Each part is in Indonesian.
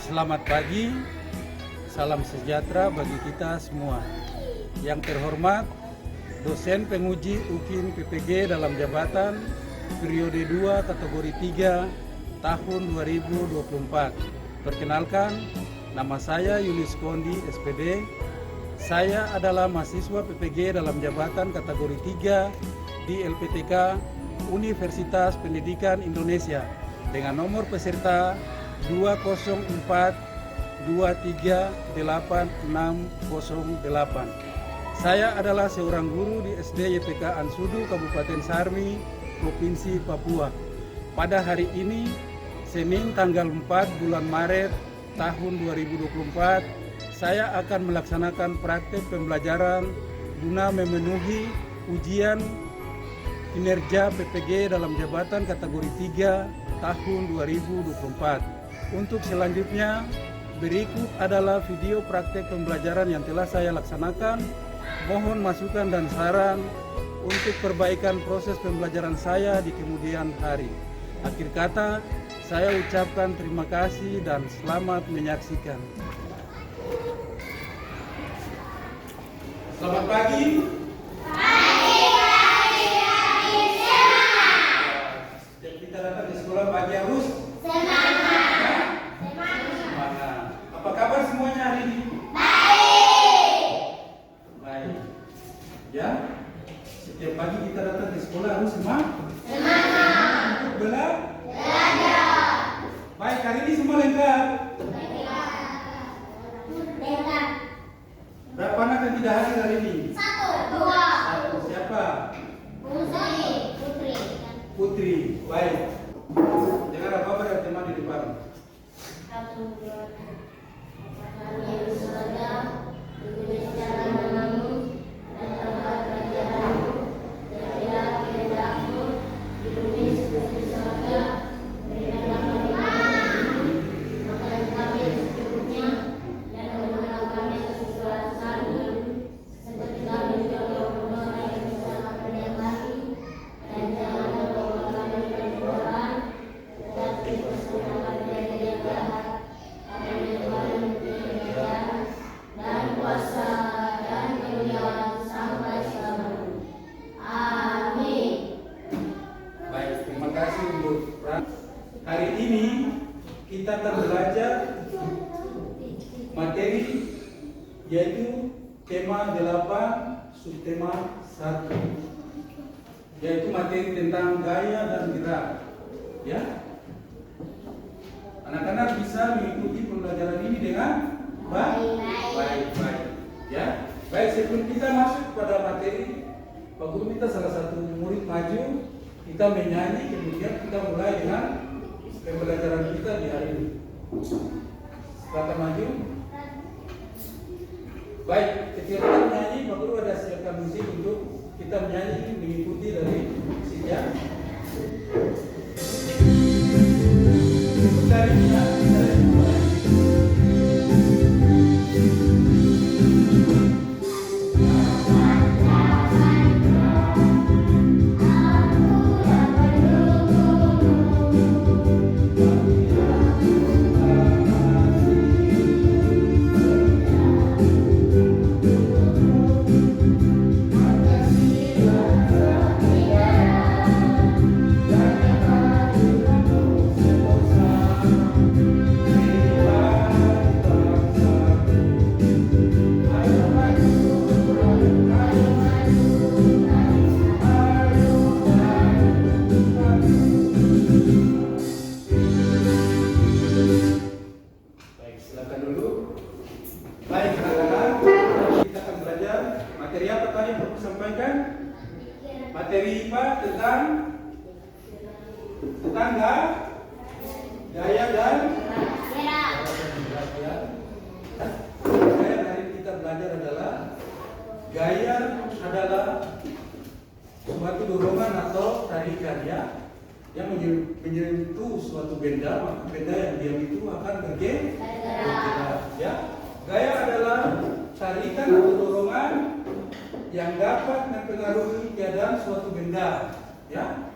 Selamat pagi, salam sejahtera bagi kita semua. Yang terhormat, dosen penguji UKIN PPG dalam jabatan periode 2 kategori 3 tahun 2024. Perkenalkan, nama saya Yulis Kondi SPD. Saya adalah mahasiswa PPG dalam jabatan kategori 3 di LPTK Universitas Pendidikan Indonesia dengan nomor peserta 204238608. Saya adalah seorang guru di SD YPK Ansudu, Kabupaten Sarmi, Provinsi Papua. Pada hari ini, Senin tanggal 4 bulan Maret tahun 2024, saya akan melaksanakan praktek pembelajaran guna memenuhi ujian kinerja PPG dalam jabatan kategori 3 tahun 2024. Untuk selanjutnya, berikut adalah video praktek pembelajaran yang telah saya laksanakan. Mohon masukan dan saran untuk perbaikan proses pembelajaran saya di kemudian hari. Akhir kata, saya ucapkan terima kasih dan selamat menyaksikan. Selamat pagi. Kita datang di sekolah pagi harus semangat. Apa kabar semuanya hari ini? Baik. Ya. Setiap pagi kita datang di sekolah harus semangat. Untuk belajar. Baik, hari ini semua lengkap. Berapa anak yang tidak hadir hari ini? 1, 2. Siapa? Putri. Baik. Jangan apa-apa dari teman di depan. Hari ini kita akan belajar materi yaitu tema 8 subtema 1, yaitu materi tentang gaya dan gerak. Ya, anak-anak bisa mengikuti pembelajaran ini dengan baik. Ya, baik. Sebelum kita masuk pada materi, Pak Guru minta salah satu murid maju, kita menyanyi, kemudian kita mulai dengan pembelajaran kita di hari ini. Silakan maju. Baik, ketika kita menyanyi, Pak Guru ada siapkan musik untuk kita menyanyi mengikuti dari sejak. Dari materi IPA tentang gaya dan gaya dari kita belajar adalah gaya adalah suatu dorongan atau tarikan yang menyentuh suatu benda, maka benda yang diam itu akan bergerak. Ya, gaya adalah tarikan atau dorongan yang dapat mempengaruhi keadaan suatu benda. Ya,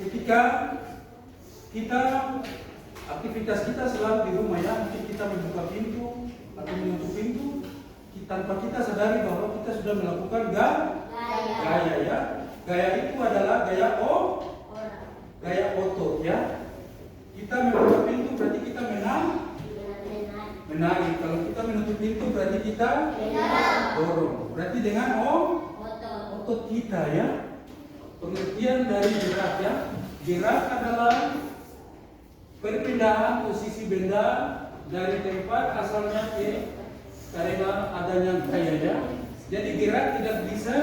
ketika kita Aktivitas kita selalu di rumah ya, mungkin kita membuka pintu atau menutup pintu, tanpa kita sadari bahwa kita sudah melakukan gaya ya. Gaya itu adalah gaya otot ya. Kita membuka pintu berarti kita menari. Kalau kita menutup pintu berarti kita dorong. Berarti dengan otot kita ya. Pengertian dari gerak ya. Gerak adalah perpindahan posisi benda dari tempat asalnya ke karena adanya gaya ya. Jadi gerak tidak bisa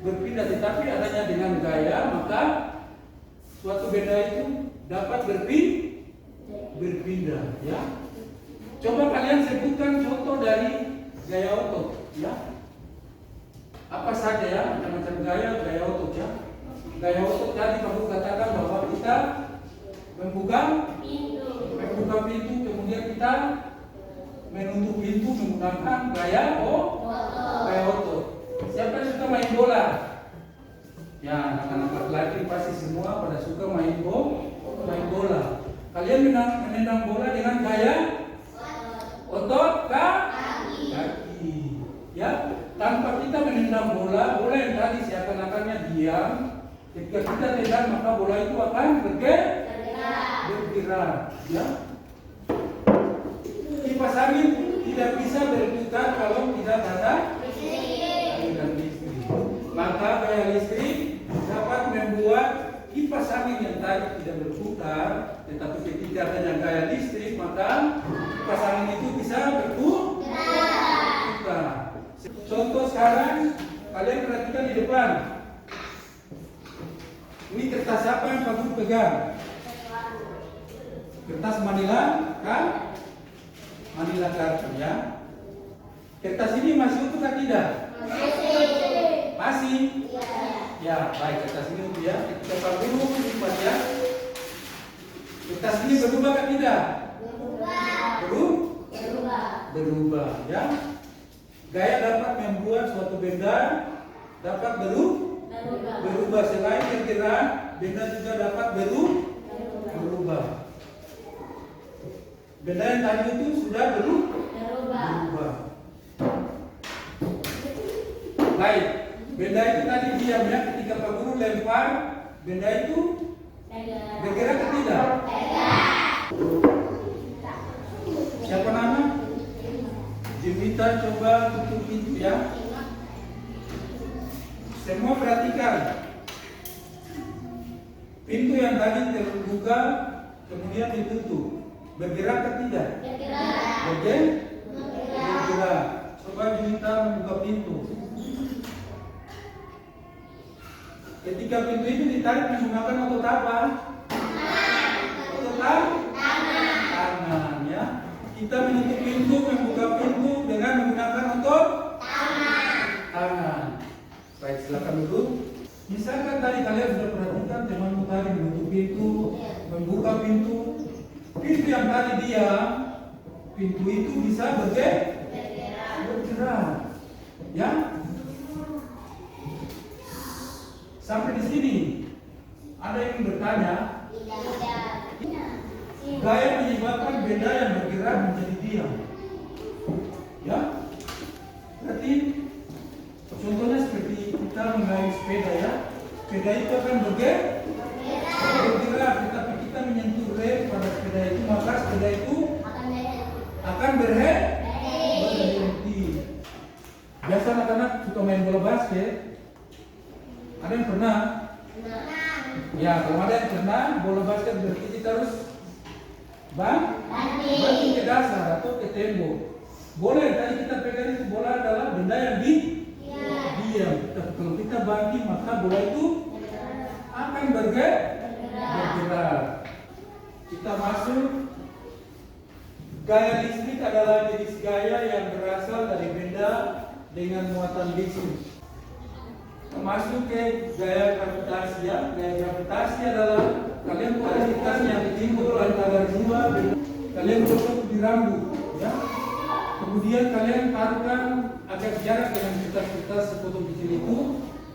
berpindah, tetapi adanya dengan gaya maka suatu benda itu dapat berpindah ya. Coba kalian sebutkan contoh dari gaya otot ya. Apa saja ya macam-macam gaya otot ya. Gaya otot tadi Pak katakan bahwa kita membuka pintu, kemudian kita menutup pintu menggunakan gaya otot. Siapa yang suka main bola? Ya, anak-anak laki pasti semua pada suka main bola. Kalian menendang bola dengan gaya otot kaki. Ya, tanpa kita menendang bola yang tadi seakan-akannya diam, ketika kita tendang maka bola itu akan bergerak. Ya. Kipas angin tidak bisa berputar kalau tidak ada aliran listrik. Maka gaya listrik dapat membuat kipas angin yang tadi tidak berputar, tetapi ketika adanya gaya listrik maka kipas angin itu bisa berputar. Contoh sekarang kalian perhatikan di depan. Ini kertas apa yang Pak Guru pegang? Kertas manila kan? Manila karton ya. Kertas ini masih utuh atau tidak? Masih. Ya, baik, kertas ini utuh ya. Ketika Pak Guru lipat ya. Kertas ini berubah atau tidak? Berubah ya. Gaya dapat membuat suatu benda dapat berubah. Selain bergerak, benda juga dapat berubah. Benda yang tadi itu sudah berubah. Baik, benda itu tadi diam ya. Ketika Pak Guru lempar, benda itu bergerak atau tidak? Siapa nama? Jemita, coba tutup pintu ya. Semua perhatikan. Pintu yang tadi terbuka kemudian ditutup. Bergerak atau tidak? Bergerak. Coba Jemita membuka pintu. Ketika pintu itu ditarik menggunakan otot apa? Otot tangan ya. Kita menutup pintu, membuka pintu dengan menggunakan otot tangan. Baik, silakan dulu. Misalkan tadi kalian sudah perhatikan temanmu tadi menutup pintu, membuka pintu. Pintu yang tadi diam, pintu itu bisa bergerak. Ya? Sampai di sini ada yang bertanya, gaya menyebabkan benda yang bergerak menjadi diam. Ya? Berarti contohnya seperti kita mengayuh sepeda ya. Sepeda itu akan bergerak, tetapi kita menyentuh rem pada sepeda itu, maka sepeda itu akan berhenti. Biasa anak-anak suka main bola basket. Ada yang pernah? Ya, kalau ada yang pernah, bola basket berarti kita harus banting ke dasar atau ke tembok. Bola yang tadi kita pegang itu bola adalah benda yang diam. Kalau kita banting maka bola itu akan bergerak. Kita masuk. Gaya listrik adalah jenis gaya yang berasal dari benda dengan muatan listrik. Masuk ke gaya gravitasi ya. Gaya gravitasi adalah kalian kualitas yang timbul antara dua benda. Kalian cocok di rambut ya. Kemudian kalian taruhkan agak jarak dengan kertas-kertas sepotong kecil itu.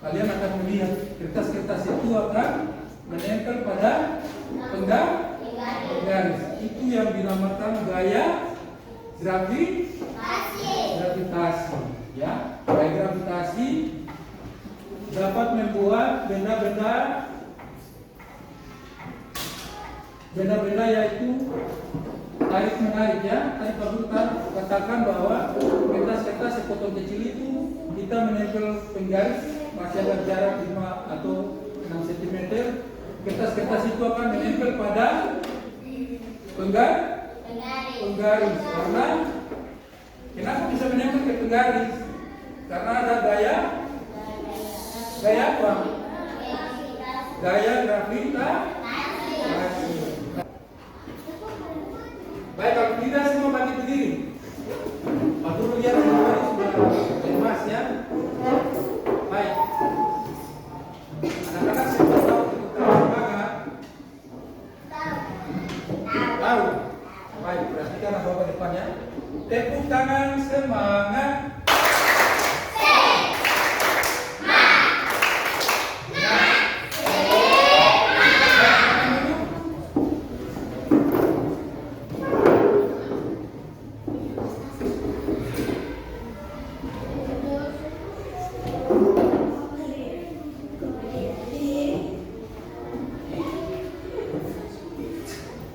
Kalian akan melihat kertas-kertas itu akan menempel pada penggang garis. Itu yang dinamakan gaya gravitasi. Ya, gaya gravitasi dapat membuat benda-benda yaitu tarik menarik ya. Tadi Pak Guru katakan bahwa kertas-kertas sepotong kecil itu kita menempel penggaris masih ada jarak 5 atau 6 cm. Kertas-kertas itu akan menempel pada penggaris. Karena kenapa bisa menempel ke penggaris? Karena ada gaya apa? Gaya gravitasi. Baik, kalau tidak semua bagi berdiri. Pak Guru lihat semua ini sudah lemas ya. Baik. Anak-anak semua tahu tepuk tangan tahu. Baik, perhatikan apa depannya. Tepuk tangan semangat.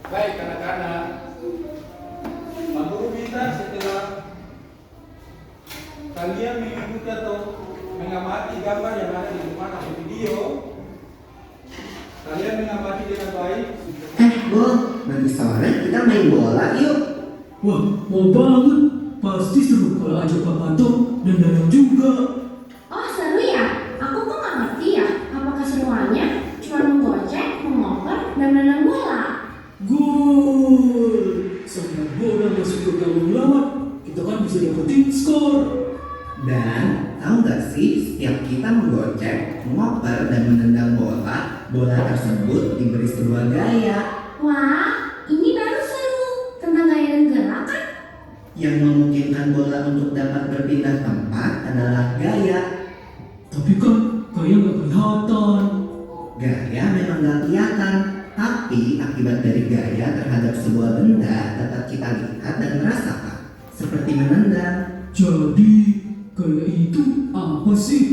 Baik anak-anak, Pak Guru minta setelah kalian mengikuti atau mengamati gambar yang ada di depan atau video, kalian mengamati dengan baik. Bol, nanti sore kita main bola yuk. Wah, mau banget. Pasti seru kalau ajak Pak Pato dan Danang juga. Oh seru ya? Aku kok nggak ngerti ya. Apa keseruannya? Cuma menggocek, mengoper, dan menendang bola. Gol! Sampai bola masuk ke gawang lawan, kita kan bisa dapetin skor. Dan tahu nggak sih, setiap kita menggocek, mengoper, dan menendang bola, bola tersebut diberi sebuah gaya Wah, ini baru seru. Tentang gaya dan gerak kan? yang memungkinkan bola untuk dapat berpindah tempat adalah gaya. Tapi kan kayak nggak kelihatan. Gaya memang nggak kelihatan, tapi akibat dari gaya terhadap sebuah benda dapat kita lihat dan merasakan, seperti menendang. Jadi kayak itu apa sih?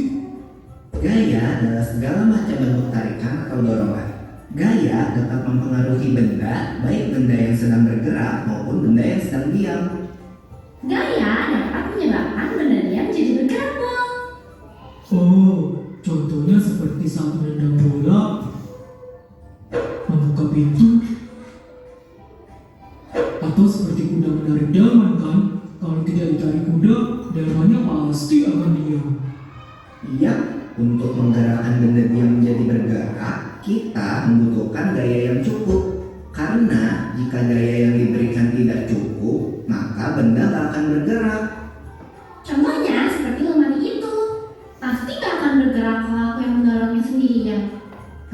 Gaya adalah segala macam bentuk tarikan atau dorongan. Gaya dapat mempengaruhi benda, baik benda yang sedang bergerak maupun benda yang sedang diam. Gaya dapat menyebabkan benda diam jadi bergerak, Bol. Oh, contohnya seperti saat menendang bola, membuka pintu, atau seperti kuda menarik delman kan? Kalau tidak ditarik kuda, delmannya pasti akan diam. Iya, untuk menggerakkan benda diam menjadi bergerak, kita membutuhkan gaya yang cukup. Karena jika gaya yang diberikan tidak cukup, maka benda tak akan bergerak. Contohnya seperti lemari itu. Pasti gak akan bergerak kalau aku yang mendorongnya sendirian.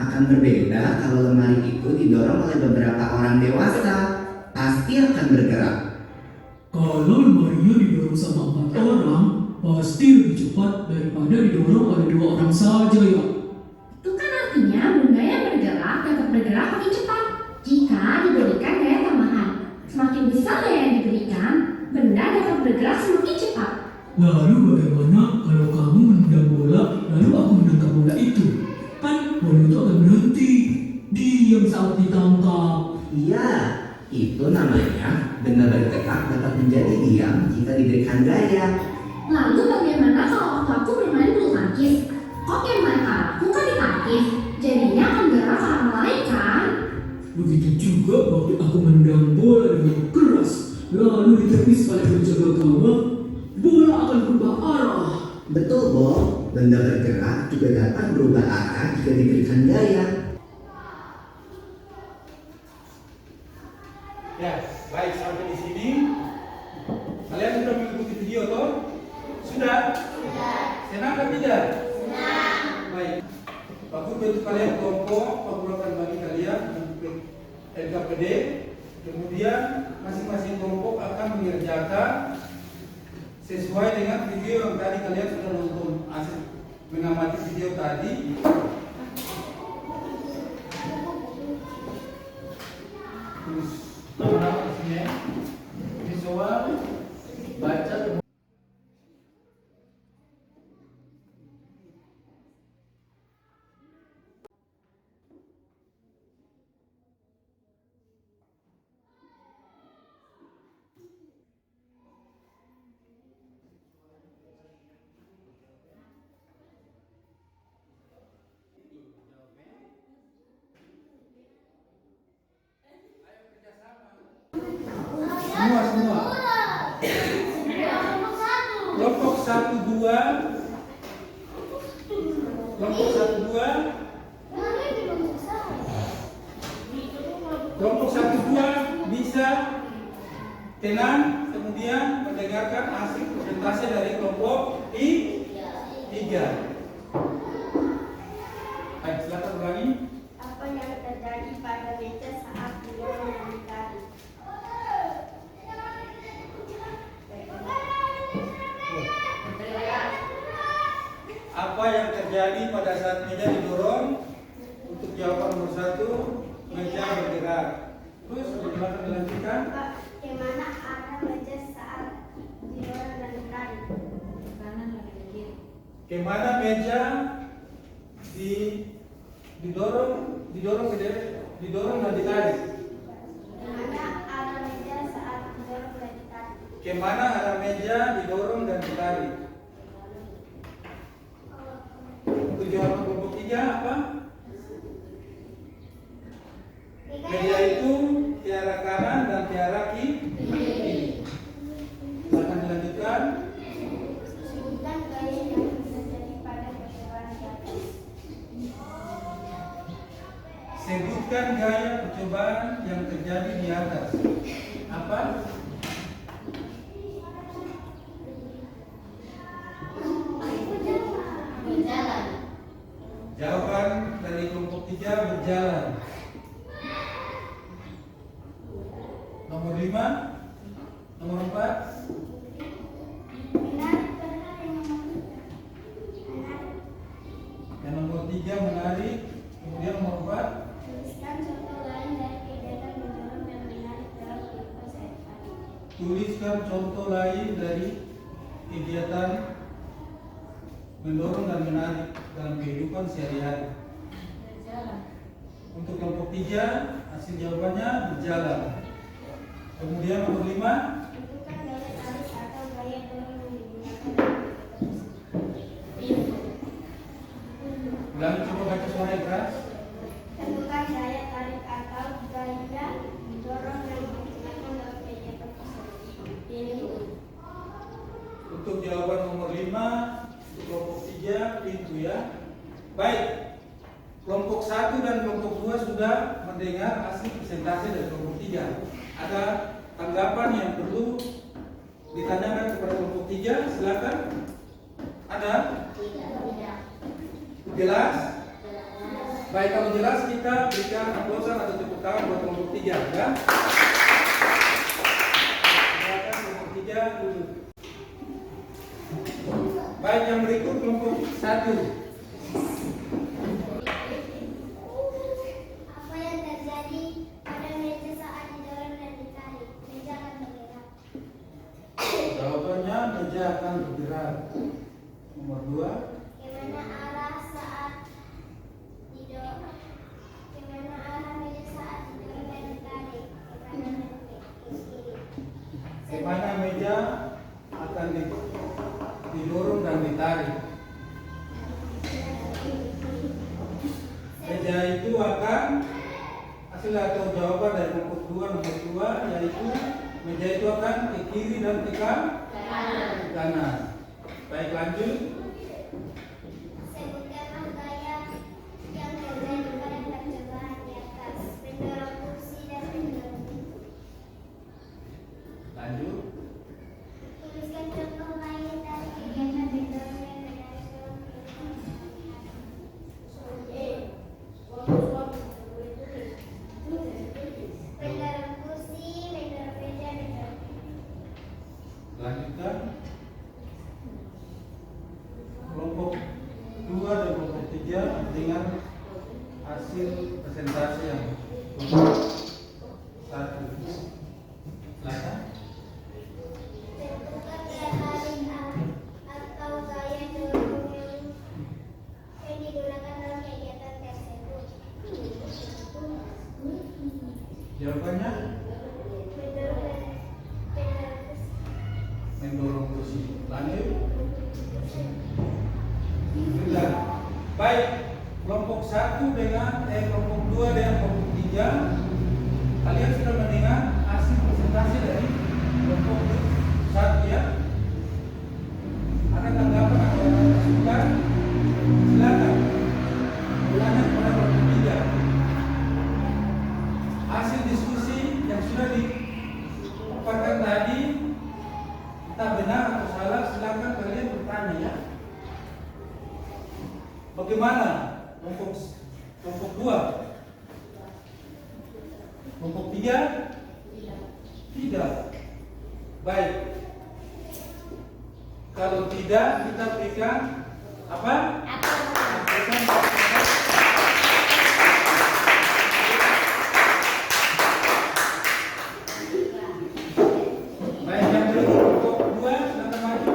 Akan berbeda kalau lemari itu didorong oleh beberapa orang dewasa, pasti akan bergerak. Kalau lemarinya didorong sama 4 orang, pasti lebih cepat daripada didorong oleh 2 orang saja ya. Itu kan artinya benda yang bergerak dapat bergerak lebih cepat jika diberikan gaya tambahan. Semakin besar gaya yang diberikan, benda dapat bergerak semakin cepat. Lalu bagaimana kalau kamu menendang bola, lalu aku menangkap bola itu? Kan bola itu akan berhenti, diam saat ditangkap. Iya, itu namanya benda bergerak dapat menjadi diam jika diberikan gaya. Lalu bagaimana kalau waktu aku bermain bulu tangkis? Kok yang mereka lakukan di tangkis? Jadinya akan gerak orang lain kan? Begitu juga waktu aku menendang bola dengan keras, lalu ditepis oleh penjaga gawang, bola akan berubah arah. Betul, Bob. Benda bergerak juga dapat berubah arah jika diberikan gaya. Ya, baik sampai di sini. Kalian sudah mengikuti video toh? Sudah? Sudah. Senang atau tidak? Senang. Baik. Pak Guru bentuk kalian kelompok, Pak Guru akan bagi kalian untuk LKPD. Kemudian masing-masing kelompok akan mengerjakan sesuai dengan video yang tadi kalian sudah nonton, asal mengamati video tadi. Terus Kelompok 1-2 bisa tenang, kemudian mendengarkan hasil presentasi dari kelompok 3. Baik, silakan ulangi. Apa yang terjadi pada meja saat didorong dan ditarik? Apa yang terjadi pada saat meja didorong? Untuk jawaban nomor 1, meja bergerak. Terus silakan dilanjutkan. Bagaimana arah meja saat didorong dan ditarik? Kemana meja didorong dan ditarik? Bagaimana arah meja saat didorong dan ditarik? Kemana arah meja didorong dan ditarik? Untuk jawaban kelompok 3 apa? Meja itu ke arah kanan dan ke arah kiri. Silakan dilanjutkan. Sebutkan gaya yang terjadi pada percobaan di atas. Sebutkan gaya percobaan yang terjadi di atas. Apa? Berjalan. Jawaban dari kelompok 3 berjalan. Nomor 5, nomor 4. Menarik benar yang nomor 3. Menarik. Yang nomor 3 menarik. Kemudian nomor 4. Tuliskan contoh lain dari kegiatan mendorong dan menarik dalam kehidupan sehari-hari. Tuliskan contoh lain dari kegiatan mendorong dan menarik dalam kehidupan sehari-hari. Untuk kelompok 3, hasil jawabannya berjalan. Kemudian nomor 5, Tentukan gaya tarik atau gaya dorong yang digunakan dalam kegiatan tersebut. ulangi coba baca suara yang keras. Tentukan gaya tarik atau gaya dorong yang digunakan dalam kegiatan tersebut. Untuk jawaban nomor 5, untuk kelompok 3, pintu ya. Baik, kelompok 1 dan kelompok 2 sudah mendengar hasil presentasi dari kelompok 3. Ada tanggapan yang perlu ditanyakan kepada kelompok 3? Silakan. Ada? Jelas? Baik, kalau jelas kita berikan aplausan atau tepuk tangan buat kelompok 3 ya. Silakan kelompok 3 duduk. Baik, yang berikut kelompok 1. Apa yang terjadi pada meja saat didorong dan ditarik? Meja akan bergerak. Jawabannya meja akan bergerak. Nomor 2. Bagaimana arah saat didorong? Bagaimana arah meja saat didorong dan ditarik? Kanan dan kiri. Bagaimana meja akan didorong dan ditarik? Meja itu akan hasil atau jawaban dari kelompok 2 nomor 2 yaitu meja itu akan ke kiri dan ke kanan. Baik, lanjut. Sebutkanlah gaya yang terjadi pada percobaan di atas. Mendorong kursi dan mendorong pintu. Lanjut. Tuliskan contoh lain dari kegiatan mendorong yang menarik dalam kehidupan sehari-hari. Mendorong kursi, mendorong meja, mendorong pintu. Lanjutkan. Kelompok 2 dan kelompok 3 dengan hasil presentasi yang satu. Silakan. Tentukan gaya tarik atau gaya dorong yang digunakan dalam kegiatan tersebut. Jawabannya mendorong kursi. Lanjut. Sudah. Baik, kelompok 1 dengan kelompok 2 dengan kelompok 3, kalian sudah mendengar hasil presentasi dari kelompok 1 ya. Ada tanggapan atau masukan? Silakan. Bertanya kepada kelompok 3. Hasil Bagaimana? Kelompok 2? Kelompok 3? Tidak. Baik. Kalau tidak, kita berikan apa? Baik, yang kelompok 2 silakan maju.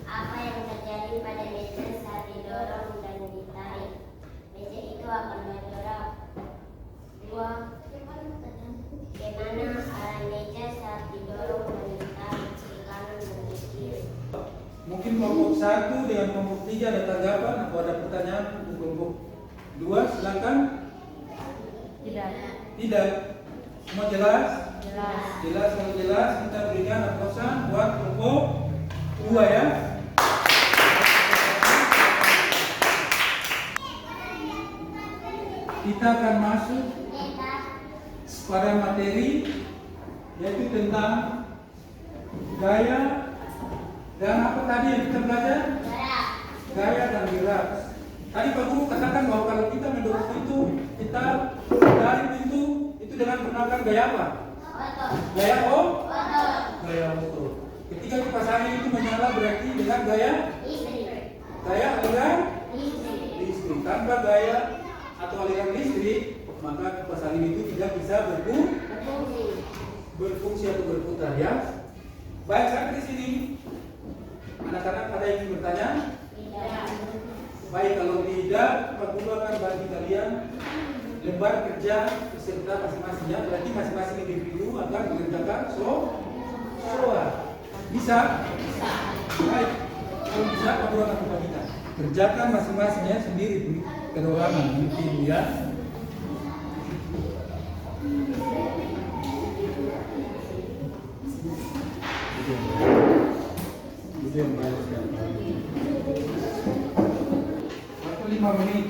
Apa yang terjadi pada meja saat didorong dan ditarik? Meja itu akan mendorong. 2. Bagaimana arah meja saat didorong dan ditarik ke kanan dan ke kiri? Mungkin kelompok 1 dengan kelompok 3 ada tanggapan atau ada pertanyaan untuk kelompok 2, silakan. Tidak. Semua jelas? Jelas, kalau jelas kita berikan aplausan buat kelompok 2 ya. Kita akan masuk pada materi yaitu tentang gaya dan apa tadi yang kita belajar? Gaya dan gerak. Tadi Pak Guru katakan bahwa kalau kita mendorong pintu, kita dari pintu itu dengan menggunakan gaya apa? Gaya gaya oto. Ketika kipas angin itu menyala berarti dengan gaya aliran listrik. Tanpa gaya atau aliran listrik, maka kipas angin itu tidak bisa berfungsi atau berputar ya. Baik, sampai di sini. Anak-anak ada yang ingin bertanya? Baik, kalau tidak, Pak Guru akan bagi kalian lembar kerja peserta masing-masingnya. Berarti masing-masing individu akan mengerjakan soal. Bisa? Baik, kalau bisa Pak Guru akan membagikan. Kerjakan masing-masingnya sendiri perorangan individu ya. Waktu 5 menit.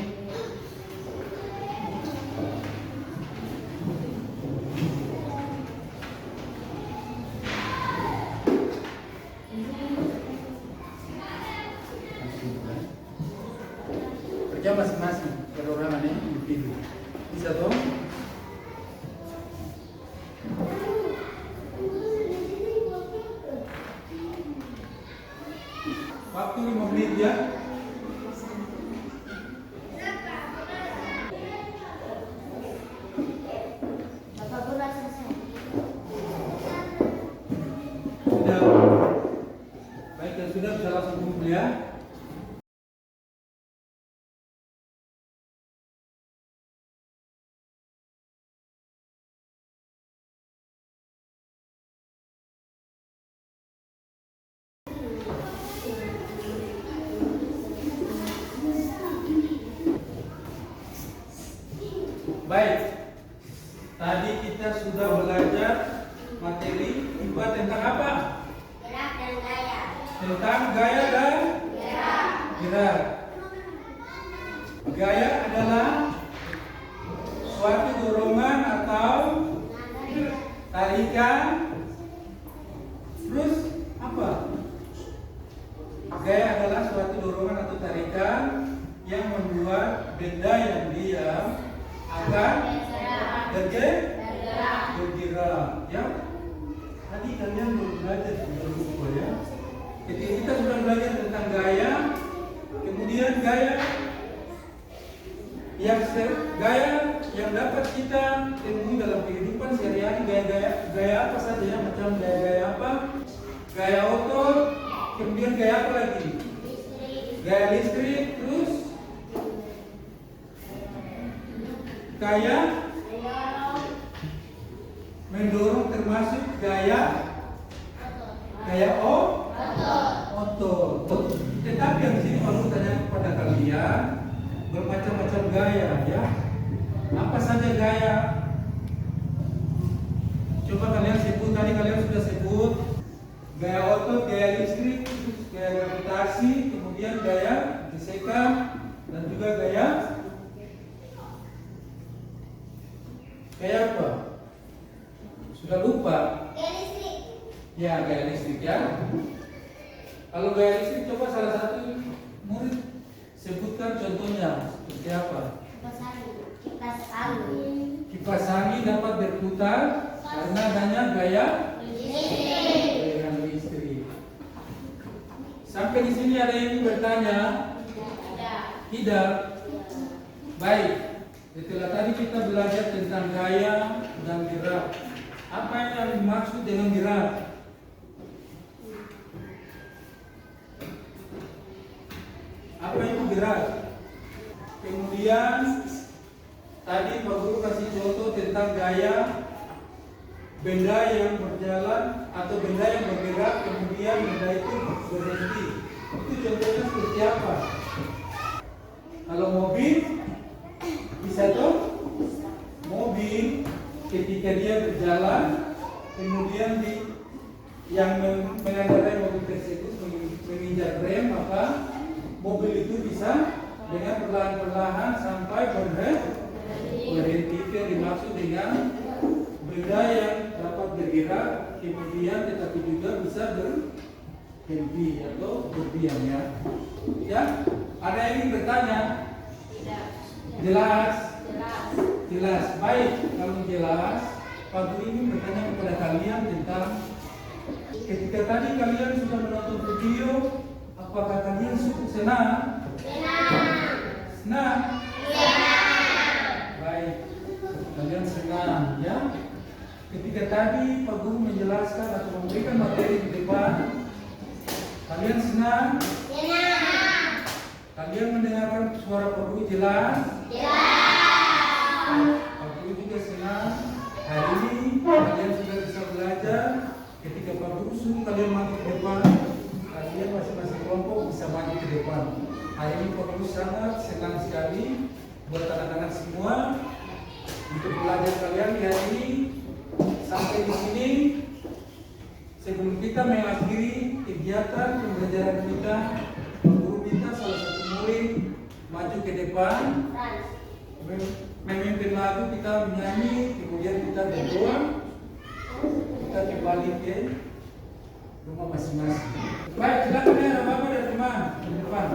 Kerja masing-masing perorangan individu. Bisa toh? Waktu 5 menit ya. Bapak Guru selesai. Sudah. Baik, dan sudah bisa langsung kumpul ya. Baik, tadi kita sudah belajar materi IPA tentang apa? Gerak dan gaya. Tentang gaya dan gerak. Gaya adalah suatu dorongan atau tarikan. Terus apa? Gaya adalah suatu dorongan atau tarikan yang membuat benda yang diam akan bergerak. Ya. Tadi kalian belum belajar tentang buku ya. Ketika kita sudah belajar tentang gaya, kemudian gaya yang dapat kita temui dalam kehidupan sehari-hari, gaya apa saja ya, macam gaya apa? Gaya otot, kemudian gaya apa lagi? Gaya listrik, terus gaya mendorong termasuk gaya otot. Tetapi yang di sini kalau tanya kepada kalian bermacam-macam gaya ya. Apa saja gaya? Coba kalian sebut, tadi kalian sudah sebut gaya otot, gaya listrik, gaya gravitasi, kemudian gaya gesekan dan juga gaya apa? Sudah lupa? Gaya listrik. Ya, gaya listrik ya. Kalau gaya listrik coba salah satu murid Sebutkan contohnya seperti apa? Kipas angin. Kipas angin dapat berputar karena adanya gaya listrik. Sampai di sini ada yang bertanya? Tidak. Baik. Setelah tadi kita belajar tentang gaya dan gerak. Apa yang dimaksud dengan gerak? Apa itu gerak? Kemudian tadi Pak Guru kasih contoh tentang gaya benda yang berjalan atau benda yang bergerak, kemudian benda itu berhenti. Itu contohnya seperti apa? Kalau mobil bisa tuh? Mobil ketika dia berjalan, kemudian yang mengendarai mobil tersebut menginjak rem, maka mobil itu bisa dengan perlahan-perlahan sampai berhenti. Itu yang dimaksud dengan benda yang dapat bergerak, kemudian tetapi juga bisa berhenti atau berdiam ya. Ya, ada yang ingin bertanya? Tidak. Jelas? Jelas. Jelas. Baik, kalau jelas, Pak Guru ingin bertanya kepada kalian tentang ketika tadi kalian sudah menonton video, apakah kalian senang? Senang? Baik, kalian senang ya. Ketika tadi Pak Guru menjelaskan atau memberikan materi di depan, kalian senang? Kalian mendengarkan suara Pak Guru jelas? Pak Guru juga senang. Hari ini kalian sudah bisa belajar. Ketika Pak Guru suruh kalian maju ke depan, kalian masing-masing kelompok bisa maju ke depan. Hari ini Pak Guru sangat senang sekali buat anak-anak semua untuk belajar kalian di hari ini. Sampai di sini, sebelum kita mengakhiri kegiatan pembelajaran kita, Pak Guru minta salah satu murid maju ke depan, memimpin lagu, kita menyanyi, kemudian kita berdoa, kita kembali ke rumah masing-masing. Baik, silakan ya, Bapak dan teman di depan.